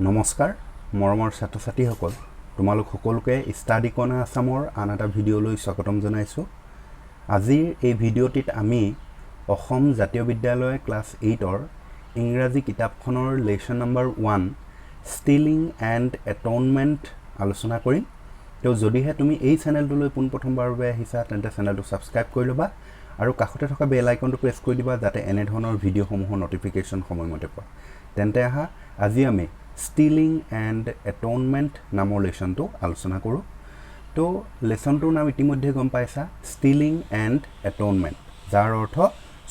নমস্কাৰ মৰমৰ ছাত্ৰ ছাত্ৰীসকল তোমালোক সকলোকে ষ্টাডি কৰ্ণাৰ আসামৰ আন এটা ভিডিঅ'লৈ স্বাগতম জনাইছোঁ আজিৰ এই ভিডিঅ'টিত আমি অসম জাতীয় বিদ্যালয় ক্লাছ 8ৰ ইংৰাজী কিতাপখনৰ লেসন নম্বৰ 1 ষ্টিলিং এণ্ড এটনমেণ্ট আলোচনা কৰিম তো যদিহে তুমি এই চেনেলটোলৈ পোনপ্ৰথমবাৰৰ বাবে আহিছা তেন্তে চেনেলটো সাবস্ক্ৰাইব কৰি ল'বা আৰু কাষতে থকা বেল আইকনটো প্ৰেছ কৰি দিবা যাতে এনে ধৰণৰ ভিডিঅ'সমূহৰ নটিফিকেশ্যন সময়মতে পোৱা তেন্তে আহা আজি আমি ষ্টিলিং এণ্ড এটনমেণ্ট নামৰ লেসনটো আলোচনা কৰোঁ তো লেসনটোৰ নাম ইতিমধ্যে গম পাইছা ষ্টিলিং এণ্ড এটনমেণ্ট যাৰ অৰ্থ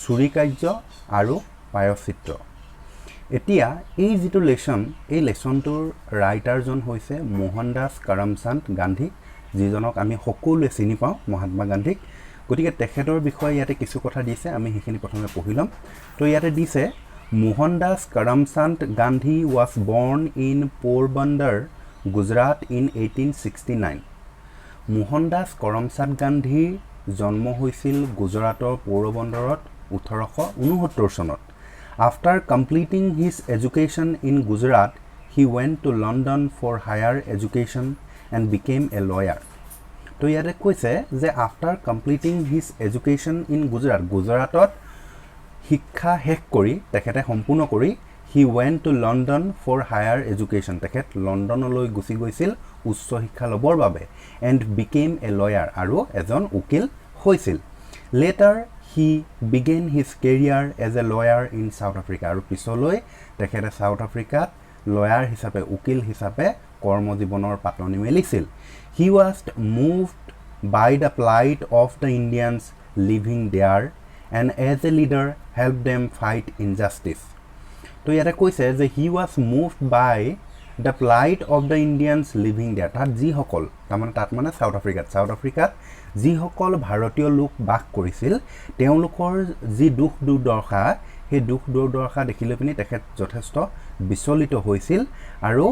চুৰি কাৰ্য আৰু পায়চিত্ৰ এতিয়া এই যিটো লেসন এই লেসনটোৰ ৰাইটাৰজন হৈছে মোহনদাস কৰমচান্দ গান্ধী যিজনক আমি সকলোৱে চিনি পাওঁ মহাত্মা গান্ধীক গতিকে তেখেতৰ বিষয়ে ইয়াতে কিছু কথা দিছে আমি সেইখিনি প্ৰথমে পঢ়ি ল'ম তো ইয়াতে দিছে Mohandas Karamchand Gandhi was born in Porbandar, Gujarat in 1869. Mohandas Karamchand Gandhi জন্ম হৈছিল গুজৰাটৰ পোৰবন্দৰত 1869 চনত After completing his education in Gujarat, he went to London for higher education and became a lawyer. তো ইয়াতে কৈছে যে after completing his education in Gujarat, গুজৰাটত শিক্ষা শেষ কৰি তেখেতে সম্পূৰ্ণ কৰি he went to London for higher education তেখেত লণ্ডনলৈ গুচি গৈছিল উচ্চ শিক্ষা লবৰ বাবে and became a lawyer আৰু এজন উকিল হৈছিল later he began his career as a lawyer in South Africa আৰু পিছলৈ তেখেতে সাউথ আফ্ৰিকাত লয়াৰ হিচাপে উকিল হিচাপে কৰ্মজীৱনৰ পাতনি মেলিছিল he was moved by the plight of the Indians living there and as a leader helped them fight injustice. তো ইয়াতে কৈছে যে he was moved by the plight of the Indians living there. তাত যিসকল তাত মানে সাউথ আফ্ৰিকাত যিসকল ভাৰতীয় লোক বাস কৰিছিল তেওঁলোকৰ যি দুখ দুৰ্দশা সেই দুখ দুৰ্দশা দেখিলে পিনি তেখেত যথেষ্ট বিচলিত হৈছিল আৰু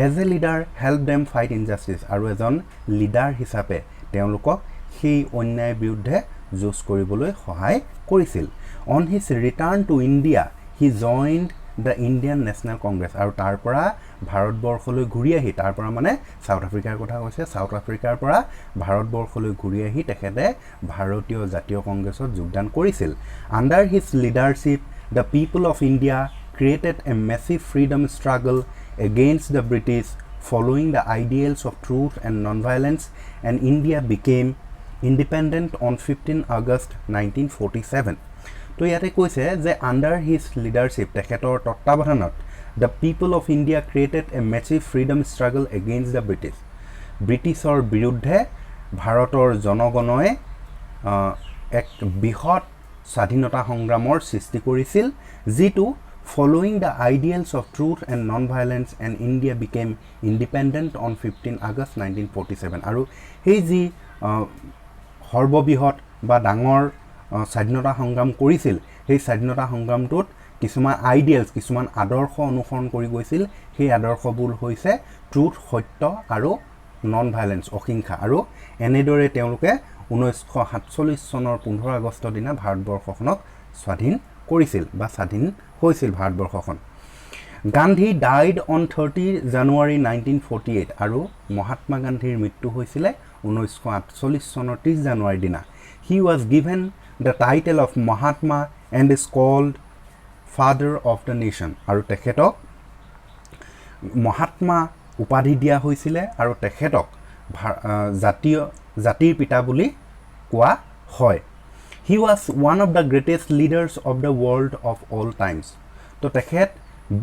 as a leader helped them fight injustice আৰু এজন লিডাৰ হিচাপে তেওঁলোকক সেই অন্যায়ৰ বিৰুদ্ধে যুঁজ কৰিবলৈ সহায় কৰিছিল on his return to India he joined the Indian National Congress আৰু তাৰ পৰা ভাৰতবৰ্ষলৈ ঘূৰি আহি তাৰ পৰা মানে সাউথ আফ্ৰিকাৰ কথা কৈছে সাউথ আফ্ৰিকাৰ পৰা ভাৰতবৰ্ষলৈ ঘূৰি আহি তেখেতে ভাৰতীয় জাতীয় কংগ্ৰেছত যোগদান কৰিছিল under his leadership the people of India created a massive freedom struggle against the British following the ideals of truth and non-violence and India became independent on 15 August 1947 তো ইয়াতে কৈছে যে under his leadership তেখেতৰ তত্ত্বাৱধানত the people of India created a massive freedom struggle against the British ব্ৰিটিছৰ বিৰুদ্ধে ভাৰতৰ জনগণই এক বৃহৎ স্বাধীনতা সংগ্ৰামৰ সৃষ্টি কৰিছিল যিটো following the ideals of truth and non-violence and India became independent on 15 August 1947 আৰু সেই যি সৰ্ববৃহৎ বা ডাঙৰ স্বাধীনতা সংগ্ৰাম কৰিছিল সেই স্বাধীনতা সংগ্ৰামটোত কিছুমান আইডিয়ালছ কিছুমান আদৰ্শ অনুসৰণ কৰি গৈছিল সেই আদৰ্শবোৰ হৈছে ট্ৰুথ সত্য আৰু নন ভাইলেন্স অহিংসা আৰু এনেদৰে তেওঁলোকে 1947 চনৰ 15 আগষ্টৰ দিনা ভাৰতবৰ্ষখনক স্বাধীন কৰিছিল বা স্বাধীন হৈছিল ভাৰতবৰ্ষখন গান্ধী ডাইড অন 30 জানুৱাৰী 1948 আৰু মহাত্মা গান্ধীৰ মৃত্যু হৈছিল 1948 চনৰ 30 জানুৱাৰীৰ দিনা he was given the title of Mahatma and is called father of the nation আৰু তেখেতক মহাত্মা উপাধি দিয়া হৈছিল আৰু তেখেতক জাতিৰ পিতা বুলি কোৱা হয় he was one of the greatest leaders of the world of all times তো তেখেত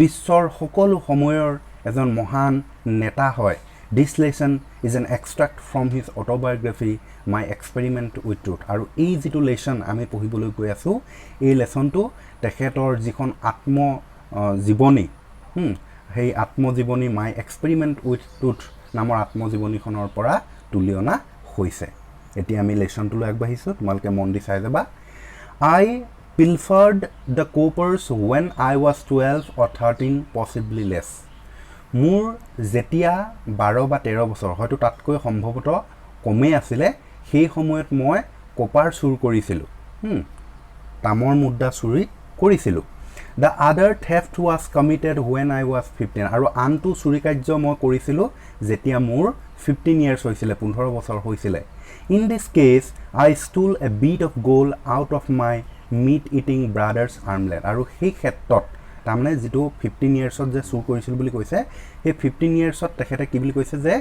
বিশ্বৰ সকলো সময়ৰ এজন মহান নেতা হয় This lesson is an extract from his autobiography My Experiment with Truth আৰু এই যিটো লেসন আমি পঢ়িবলৈ গৈ আছো এই লেসনটো তেখেতৰ যিখন আত্ম জীৱনী সেই আত্মজীৱনী My Experiment with Truth নামৰ আত্মজীৱনীখনৰ পৰা তুলি অনা হৈছে এতিয়া আমি লেসনটোলৈ আগবাঢ়িছো তোমালোকে মন দি চাই যাবা I pilfered the coppers when I was 12 or 13 possibly less মোৰ যেতিয়া 12 বা 13 বছৰ হয়তো তাতকৈ সম্ভৱত কমেই আছিল সেই সময়ত মই কপাৰ চুৰ কৰিছিল তামৰ মুদ্ৰা চুৰি কৰিছিল দ্য আদাৰ theft was committed when I was 15 আৰু আনটো চুৰি কাৰ্য মই কৰিছিলোঁ যেতিয়া মোৰ 15 years হৈছিলে 15 বছৰ হৈছিলে in this case I stole a bit of gold out of my meat eating brother's armlet আৰু সেই ক্ষেত্ৰত তাৰমানে যিটো 15 yearsত যে চুৰ কৰিছিল বুলি কৈছে সেই 15 yearsত তেখেতে কি বুলি কৈছে যে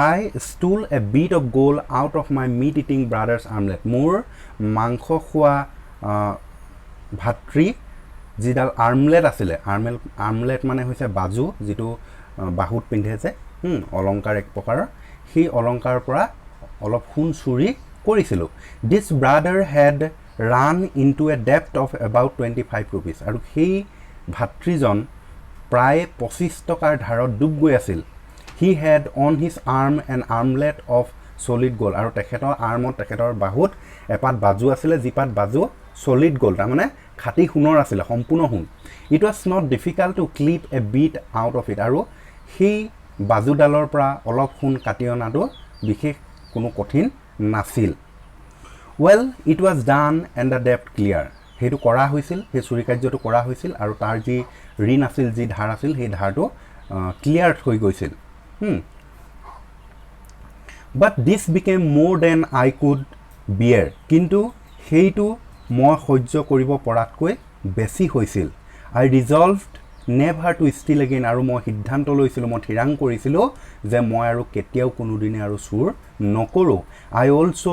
I stole a bit of gold out of my meat eating brother's armlet মোৰ মাংস খোৱা ভাতৃ যিডাল আৰ্মলেট আছিলে আৰ্মলেট মানে হৈছে বাজু যিটো বাহুত পিন্ধে যে অলংকাৰ এক প্ৰকাৰৰ সেই অলংকাৰৰ পৰা অলপ সোণ চুৰি কৰিছিলোঁ this brother had run into a depth of about 25 rupees আৰু সেই ভাতৃজন প্ৰায় 25 টকাৰ ধাৰত ডুব গৈ আছিল he had on his arm an armlet of solid gold আৰু তেখেতৰ আৰ্মত তেখেতৰ বাহুত এপাত বাজু আছিলে যিপাত বাজু solid gold তাৰমানে খাটি সোণৰ আছিলে সম্পূৰ্ণ সোণ it was not difficult to clip A beet out of it আৰু সেই বাজুডালৰ পৰা অলপ সোণ কাটি অনাটো বিশেষ কোনো কঠিন নাছিল well it was done and the ডেপ্ট ক্লিয়াৰ সেইটো কৰা হৈছিল সেই চুৰি কাৰ্যটো কৰা হৈছিল আৰু তাৰ যি ঋণ আছিল যি ধাৰ আছিল সেই ধাৰটো ক্লিয়াৰ হৈ গৈছিল বাট দিছ বিকেম মোৰ দেন আই কুড বিয়েৰ কিন্তু সেইটো মই সহ্য কৰিব পৰাতকৈ বেছি হৈছিল আই ৰিজলভড নেভাৰ টু ষ্টিল এগেইন আৰু মই সিদ্ধান্ত লৈছিলোঁ মই থিৰাং কৰিছিলোঁ যে মই আৰু কেতিয়াও কোনোদিনে আৰু চুৰ নকৰোঁ I also'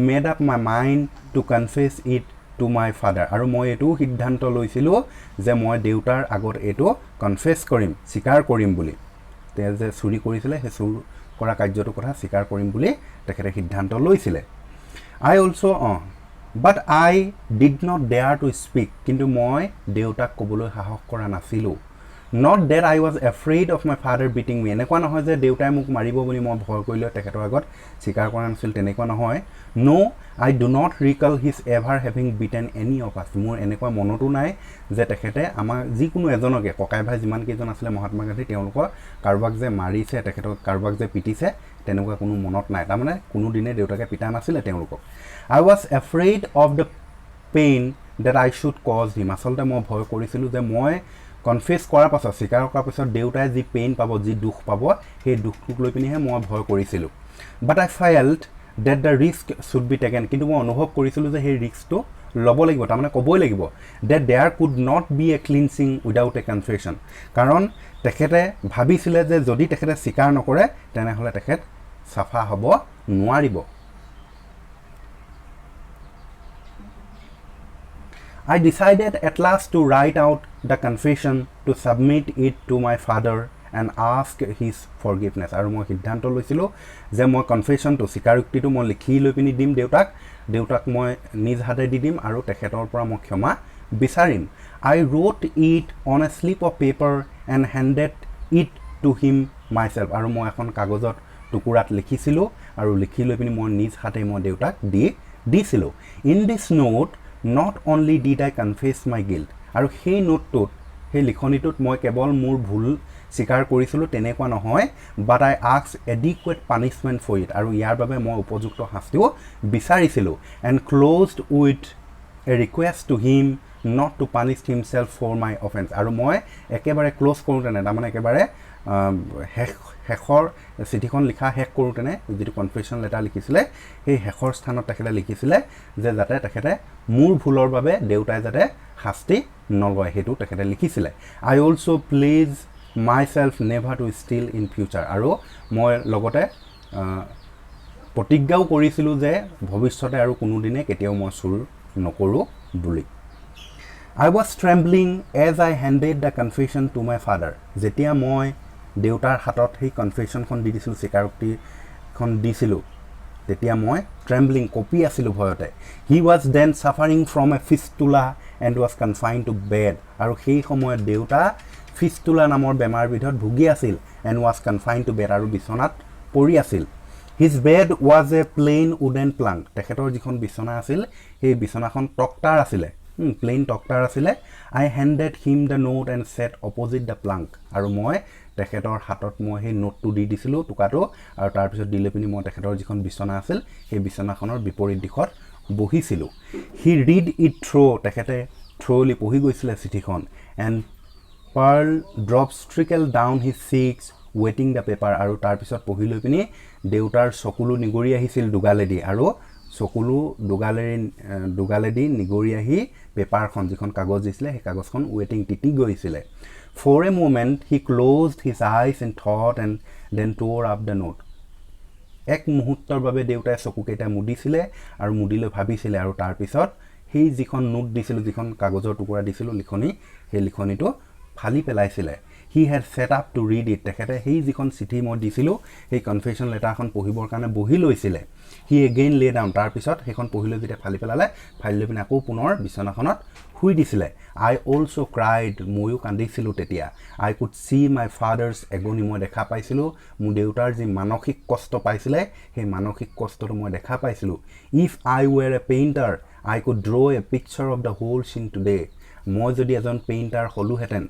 made up my mind to confess it to my father আৰু মই এইটোও সিদ্ধান্ত লৈছিলোঁ যে মই দেউতাৰ আগত এইটো কনফেছ কৰিম স্বীকাৰ কৰিম বুলি তেওঁ যে চুৰি কৰিছিলে সেই চুৰ কৰা কাৰ্যটোৰ কথা স্বীকাৰ কৰিম বুলি তেখেতে সিদ্ধান্ত লৈছিলে I also' but I did not dare to speak কিন্তু মই দেউতাক ক'বলৈ সাহস কৰা নাছিলোঁ not that I was afraid of my father beating me এনেকুৱা নহয় যে দেউতাই মোক মাৰিব বুলি মই ভয় কৰিলোঁ তেখেতৰ আগত স্বীকাৰ কৰা নাছিল তেনেকুৱা নহয় no' I do not recall his ever having beaten any of us মোৰ এনেকুৱা মনতো নাই যে তেখেতে আমাৰ যিকোনো এজনকে ককাই ভাই যিমানকেইজন আছিলে মহাত্মা গান্ধী তেওঁলোকৰ কাৰোবাক যে মাৰিছে তেখেতক কাৰোবাক যে পিটিছে তেনেকুৱা কোনো মনত নাই তাৰমানে কোনোদিনে দেউতাকে পিটা নাছিলে তেওঁলোকক I was afraid of the pain that I should cause him আচলতে মই ভয় কৰিছিলোঁ যে মই কনফেছ কৰাৰ পাছত স্বীকাৰ কৰাৰ পাছত দেউতাই যি পেইন পাব যি দুখ পাব সেই দুখটোক লৈ পিনিহে মই ভয় কৰিছিলোঁ but I felt that the risk should be taken কিন্তু মই অনুভৱ কৰিছিলোঁ যে সেই ৰিস্কটো ল'ব লাগিব তাৰমানে ক'বই লাগিব that there could not be a cleansing without a confession কাৰণ তেখেতে ভাবিছিলে যে যদি তেখেতে স্বীকাৰ নকৰে তেনেহ'লে তেখেত চাফা হ'ব নোৱাৰিব I decided at last to write out the confession to submit it to my father and ask his forgiveness আৰু মই সিদ্ধান্ত লৈছিলোঁ যে মই কনফেশ্যনটো স্বীকাৰোক্তিটো মই লিখি লৈ পিনি দিম দেউতাক মই নিজ হাতে দি দিম আৰু তেখেতৰ পৰা মই ক্ষমা বিচাৰিম I wrote it on a slip of paper and handed it to him myself আৰু মই এখন কাগজত টুকুৰাত লিখিছিলোঁ আৰু লিখি লৈ পিনি মই নিজ হাতে মই দেউতাক দিছিলোঁ in this note not only did I confess my guilt আৰু সেই নোটটোত সেই লিখনিটোত মই কেৱল মোৰ ভুল স্বীকাৰ কৰিছিলোঁ তেনেকুৱা নহয় but I ask adequate punishment for it আৰু ইয়াৰ বাবে মই উপযুক্ত শাস্তিও বিচাৰিছিলোঁ and closed with a request to him not to punish himself for my offence আৰু মই একেবাৰে ক্ল'জ কৰোঁতেনে তাৰমানে একেবাৰে শেষৰ চিঠিখন লিখা শেষ কৰোঁতেনে যিটো কনফেশ্যন লেটাৰ লিখিছিলে সেই শেষৰ স্থানত তেখেতে লিখিছিলে যে যাতে তেখেতে মোৰ ভুলৰ বাবে দেউতাই যাতে শাস্তি নলয় সেইটো তেখেতে লিখিছিলে I also' pledged myself never to steal in future আৰু মই লগতে প্ৰতিজ্ঞাও কৰিছিলোঁ যে ভৱিষ্যতে আৰু কোনোদিনে কেতিয়াও মই চুৰ নকৰোঁ বুলি I was trembling as I handed the confession to my father যেতিয়া মই দেউতাৰ হাতত সেই কনফেশ্যনখন দি দিছিলোঁ স্বীকাৰোক্তিখন দিছিলোঁ তেতিয়া মই ট্ৰেম্বলিং কঁপি আছিলোঁ ভয়তে he was then suffering from a fistula and was confine to bed আৰু সেই সময়ত দেউতা ফিষ্টুলা নামৰ বেমাৰবিধত ভুগি আছিল and was confine to bed আৰু বিচনাত পৰি আছিল his bed was a plain wooden plank তেখেতৰ যিখন বিচনা আছিল সেই বিচনাখন টক্টাৰ আছিলে প্লেইন টক্টাৰ আছিলে I handed him the note and sat opposite the plank আৰু মই তেখেতৰ হাতত মই সেই নোটটো দি দিছিলোঁ টুকাটো আৰু তাৰপিছত দি লৈ পিনি মই তেখেতৰ যিখন বিচনা আছিল সেই বিচনাখনৰ বিপৰীত দিশত বহিছিলোঁ হি ৰিড ইট থ্ৰ' তেখেতে থ্ৰ'লি পঢ়ি গৈছিলে চিঠিখন and pearl drops trickle down his cheeks ৱেটিং দ্য পেপাৰ আৰু তাৰপিছত পঢ়ি লৈ পিনি দেউতাৰ চকুলো নিগৰি আহিছিল দুগালেদি আৰু চকুলো দুগালেদি নিগৰি আহি পেপাৰখন যিখন কাগজ দিছিলে সেই কাগজখন ৱেটিং তিতি গৈছিলে for a moment he closed his eyes in thought and then tore up the note এক মুহূৰ্তৰ বাবে দেউতাই চকুকেইটা মুদিছিলে আৰু মুদিলৈ ভাবিছিলে আৰু তাৰপিছত সেই যিখন নোট দিছিলোঁ যিখন কাগজৰ টুকুৰা দিছিলোঁ লিখনি সেই লিখনিটো ফালি পেলাইছিলে he had set up to read it তেখেতে সেই যিখন চিঠি মই দিছিলোঁ সেই কনফেশ্যন লেটাৰখন পঢ়িবৰ কাৰণে বহি লৈছিলে হি এগেইন লে ডাউন তাৰপিছত সেইখন পঢ়ি লৈ যেতিয়া ফালি পেলালে ফালি লৈ পিনে আকৌ পুনৰ বিচনাখনত শুই দিছিলে আই অলছ' ক্ৰাইড ময়ো কান্দিছিলোঁ তেতিয়া I could see my father's agony মই দেখা পাইছিলোঁ মোৰ দেউতাৰ যি মানসিক কষ্ট পাইছিলে সেই মানসিক কষ্টটো মই দেখা পাইছিলোঁ if I were a painter I could draw' a picture of the whole scene today মই যদি এজন পেইণ্টাৰ হ'লোহেঁতেন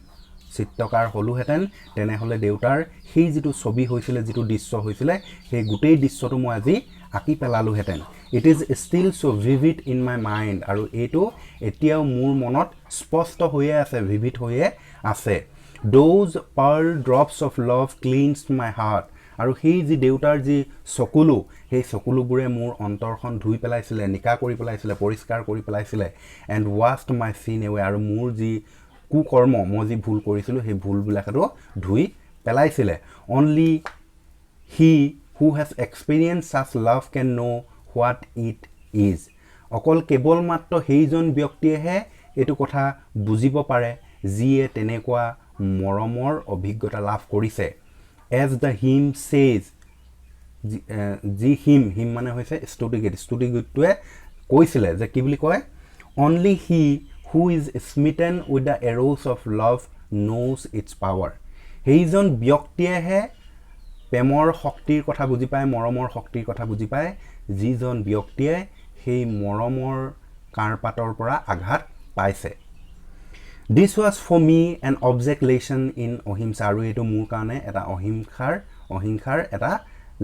চিত্ৰকাৰ হ'লোহেঁতেন তেনেহ'লে দেউতাৰ সেই যিটো ছবি হৈছিলে যিটো দৃশ্য হৈছিলে সেই গোটেই দৃশ্যটো মই আজি আঁকি পেলালোহেঁতেন it is still so' vivid in my mind আৰু এইটো এতিয়াও মোৰ মনত স্পষ্ট হৈয়ে আছে ভিভিড হৈয়ে আছে those pearl drops of love cleansed my heart আৰু সেই যি দেউতাৰ যি চকুলো সেই চকুলোবোৰে মোৰ অন্তৰখন ধুই পেলাইছিলে নিকা কৰি পেলাইছিলে পৰিষ্কাৰ কৰি পেলাইছিলে এণ্ড ৱাছড মাই চিন এৱে আৰু মোৰ যি কুকৰ্ম মই যি ভুল কৰিছিলোঁ সেই ভুলবিলাকতো ধুই পেলাইছিলে only he who has experience such love can know' what it is অকল কেৱল মাত্ৰ সেইজন ব্যক্তিয়েহে এইটো কথা বুজিব পাৰে যিয়ে তেনেকুৱা মৰমৰ অভিজ্ঞতা লাভ কৰিছে এজ দ্য হিম চেজ যি হিম মানে হৈছে স্তুতিগীতটোৱে কৈছিলে যে কি বুলি কয় only he who is smitten with the arrows of love knows its power সেইজন ব্যক্তিয়েহে প্ৰেমৰ শক্তিৰ কথা বুজি পায় মৰমৰ শক্তিৰ কথা বুজি পায় যিজন ব্যক্তিয়ে সেই মৰমৰ কাঁড়পাতৰ পৰা আঘাত পাইছে this was for me an object lesson in ahimsa আৰু এইটো মোৰ কাৰণে এটা অহিংসাৰ এটা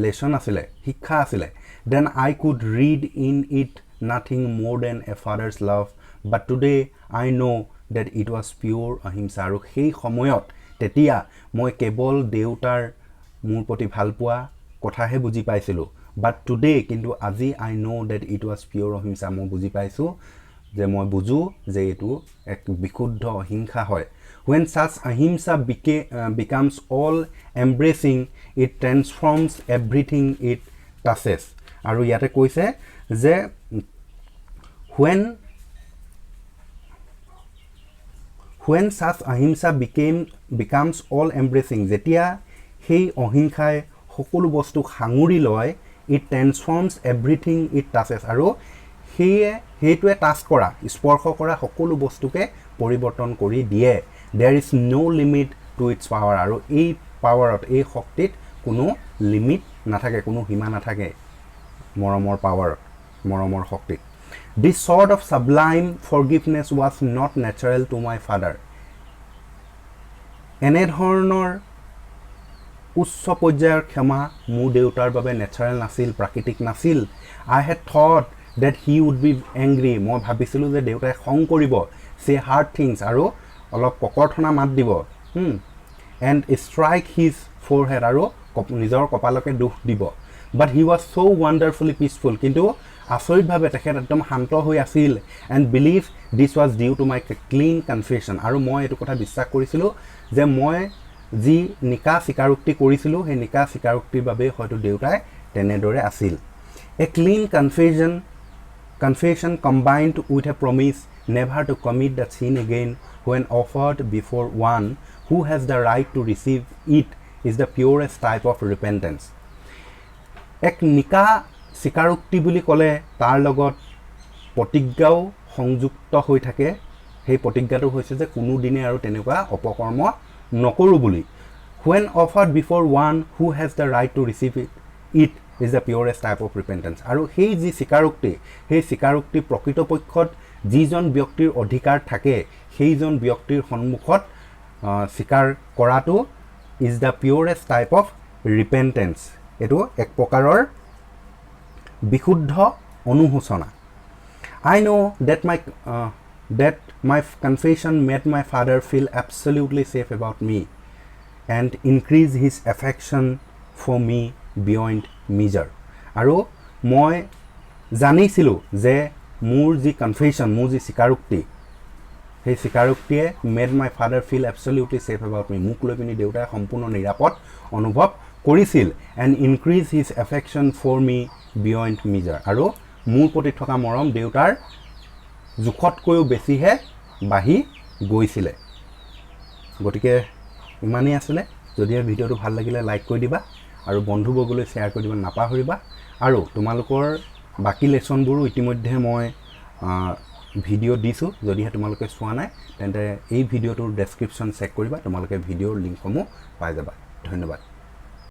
লেচন আছিলে শিক্ষা আছিলে then I could read in it nothing more than a father's love but today I know' that it was pure ahimsa আৰু সেই সময়ত তেতিয়া মই কেৱল দেউতাৰ মোৰ প্ৰতি ভালপোৱা কথাহে বুজি পাইছিলোঁ বাট টুডে কিন্তু আজি আই know' that it was pure অহিংসা মই বুজি পাইছোঁ যে মই বুজোঁ যে এইটো এক বিশুদ্ধ অহিংসা হয় when such ahimsa becomes all embracing it transforms everything it touches আৰু ইয়াতে কৈছে যে when such ahimsa becomes all embracing যেতিয়া সেই অহিংসাই সকলো বস্তুক সাঙুৰি লয় it transforms everything it touches আৰু সেইটোৱে টাচ কৰা স্পৰ্শ কৰা সকলো বস্তুকে পৰিৱৰ্তন কৰি দিয়ে there is no limit to its power আৰু এই পাৱাৰত এই শক্তিত কোনো লিমিট নাথাকে কোনো সীমা নাথাকে মৰমৰ শক্তিত this sort of sublime forgiveness was not natural to my father এনে ধৰণৰ উচ্চ পৰ্যায়ৰ ক্ষমা মোৰ দেউতাৰ বাবে নেচাৰেল নাছিল প্ৰাকৃতিক নাছিল I had thought that he would be angry মই ভাবিছিলোঁ যে দেউতাই খং কৰিব say hard things আৰু অলপ ককৰ্থনা মাত দিব and strike his forehead আৰু নিজৰ কপালকে দুখ দিব but he was so wonderfully peaceful কিন্তু আচৰিতভাৱে তেখেত একদম শান্ত হৈ আছিল and believe this was due to my clean confession আৰু মই এইটো কথা বিশ্বাস কৰিছিলোঁ যে মই যি নিকা স্বীকাৰোক্তি কৰিছিলোঁ সেই নিকা স্বীকাৰোক্তিৰ বাবে হয়তো দেউতাই তেনেদৰে আছিল a clean confession combined with a promise never to commit the sin again when offered before one who has the right to receive it is the purest type of repentance এক নিকা স্বীকাৰোক্তি বুলি ক'লে তাৰ লগত প্ৰতিজ্ঞাও সংযুক্ত হৈ থাকে সেই প্ৰতিজ্ঞাটো হৈছে যে কোনো দিনে আৰু তেনেকুৱা অপকৰ্ম নকৰোঁ বুলি when offered before one who has the right to receive it is the purest type of repentance আৰু সেই যি স্বীকাৰোক্তি সেই স্বীকাৰোক্তি প্ৰকৃতপক্ষত যিজন ব্যক্তিৰ অধিকাৰ থাকে সেইজন ব্যক্তিৰ সন্মুখত স্বীকাৰ কৰাটো is the purest type of repentance এইটো এক প্ৰকাৰৰ বিশুদ্ধ অনুশোচনা I know that my that my confession made my father feel absolutely safe about me and increase his affection for me beyond measure. আৰু মই জানিছিলোঁ যে মোৰ যি কনফেশ্যন, মোৰ যি স্বীকাৰোক্তি, সেই স্বীকাৰোক্তিয়ে made my father feel absolutely safe about me, মোক লৈ পিনি দেউতাই সম্পূৰ্ণ নিৰাপদ অনুভৱ কৰিছিল। And increase his affection for me beyond measure, আৰু মোৰ প্ৰতি থকা মৰম দেউতাৰ জোখতকৈও বেছিহে বাঢ়ি গৈছিলে। গতিকে ইমানেই আছিলে। যদিহে ভিডিঅ'টো ভাল লাগিলে লাইক কৰি দিবা আৰু বন্ধুবৰ্গলৈ শ্বেয়াৰ কৰি দিবা নাপাহৰিবা। আৰু তোমালোকৰ বাকী লেচনবোৰো ইতিমধ্যে মই ভিডিঅ' দিছোঁ, যদিহে তোমালোকে চোৱা নাই তেন্তে এই ভিডিঅ'টোৰ ডেছক্ৰিপশ্যন চেক কৰিবা, তোমালোকে ভিডিঅ'ৰ লিংকসমূহ পাই যাবা। ধন্যবাদ।